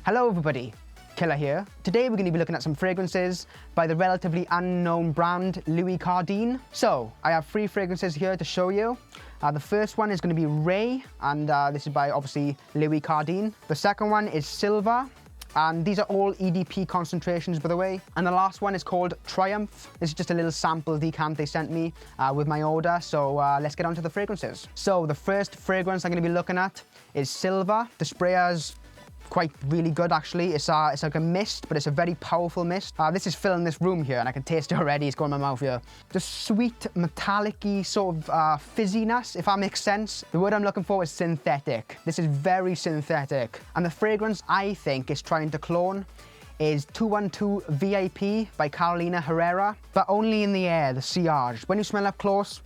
Hello everybody, Killer here. Today we're going to be looking at some fragrances by the relatively unknown brand Louis Cardin. So I have 3 fragrances here to show you. The first one is going to be Rave, and this is by obviously Louis Cardin. The second one is Silver, and these are all EDP concentrations, by the way. And the last one is called Triumph. This is just a little sample decant they sent me with my order. So let's get on to the fragrances. So the first fragrance I'm going to be looking at is Silver. The sprayer's quite really good actually. It's like a mist, but it's a very powerful mist. This is filling this room here, and I can taste it already. It's going in my mouth here. The sweet, metallic-y sort of fizziness, if that makes sense. The word I'm looking for is synthetic. This is very synthetic. And the fragrance I think is trying to clone is 212 VIP by Carolina Herrera, but only in the air, the sillage. When you smell up close,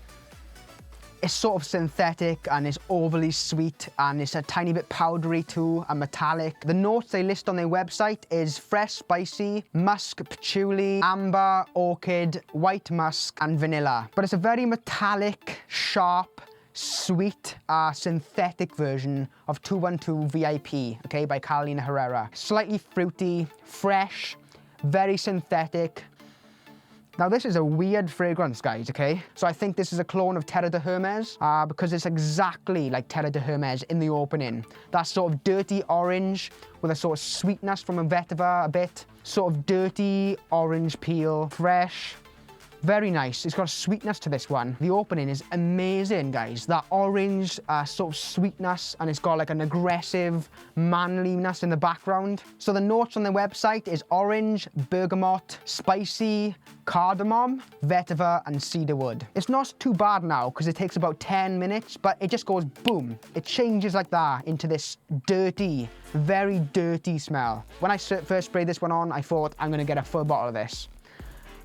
it's sort of synthetic and it's overly sweet, and it's a tiny bit powdery too and metallic. The notes they list on their website is fresh, spicy, musk, patchouli, amber, orchid, white musk and vanilla. But it's a very metallic, sharp, sweet, synthetic version of 212 VIP, okay, by Carolina Herrera. Slightly fruity, fresh, very synthetic. Now this is a weird fragrance, guys, okay? So I think this is a clone of Terre de Hermes because it's exactly like Terre de Hermes in the opening. That sort of dirty orange with a sort of sweetness from a vetiver a bit. Sort of dirty orange peel, fresh. Very nice. It's got a sweetness to this one. The opening is amazing, guys. That orange sort of sweetness, and it's got like an aggressive manliness in the background. So the notes on the website is orange, bergamot, spicy, cardamom, vetiver and cedarwood. It's not too bad now because it takes about 10 minutes, but it just goes boom. It changes like that into this dirty, very dirty smell. When I first sprayed this one on, I thought I'm gonna get a full bottle of this.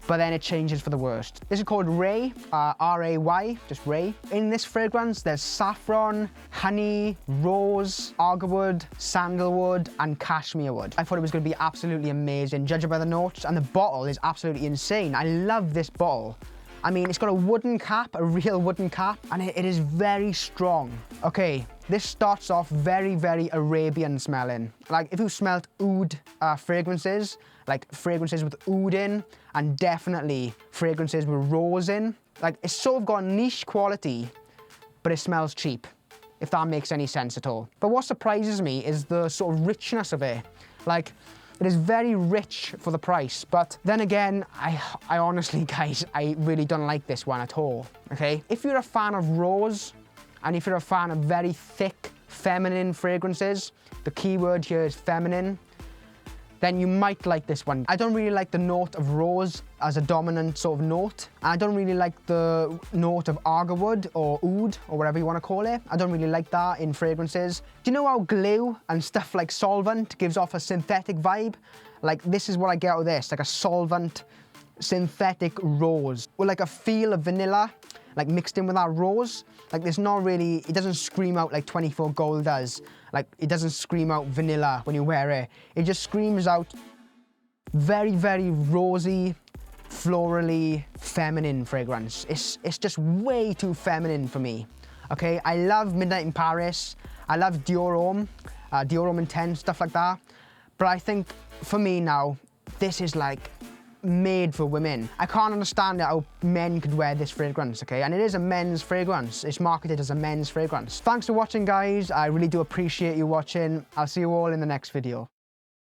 But then it changes for the worst. This is called Ray, R-A-Y, just Ray. In this fragrance, there's saffron, honey, rose, argarwood, sandalwood, and cashmere wood. I thought it was gonna be absolutely amazing, judging by the notes, and the bottle is absolutely insane. I love this bottle. I mean, it's got a wooden cap, a real wooden cap, and it is very strong. Okay, this starts off very, very Arabian smelling. Like if you smelt oud fragrances, like fragrances with oud in, and definitely fragrances with rose in. Like it's sort of got niche quality, but it smells cheap, if that makes any sense at all. But what surprises me is the sort of richness of it. Like, it is very rich for the price, but then again, I honestly, guys, I really don't like this one at all, okay? If you're a fan of rose, and if you're a fan of very thick, feminine fragrances, the key word here is feminine, then you might like this one. I don't really like the note of rose as a dominant sort of note. I don't really like the note of argarwood or oud or whatever you want to call it. I don't really like that in fragrances. Do you know how glue and stuff like solvent gives off a synthetic vibe? Like this is what I get out of this, like a solvent synthetic rose with like a feel of vanilla, like mixed in with that rose. Like there's not really, it doesn't scream out like 24 Gold does. Like it doesn't scream out vanilla when you wear it. It just screams out very, very rosy, florally, feminine fragrance. It's just way too feminine for me, okay? I love Midnight in Paris. I love Dior Homme, Dior Homme Intense, stuff like that. But I think for me now, this is like made for women. I can't understand how men could wear this fragrance, okay? And it is a men's fragrance. It's marketed as a men's fragrance. Thanks for watching, guys. I really do appreciate you watching. I'll see you all in the next video.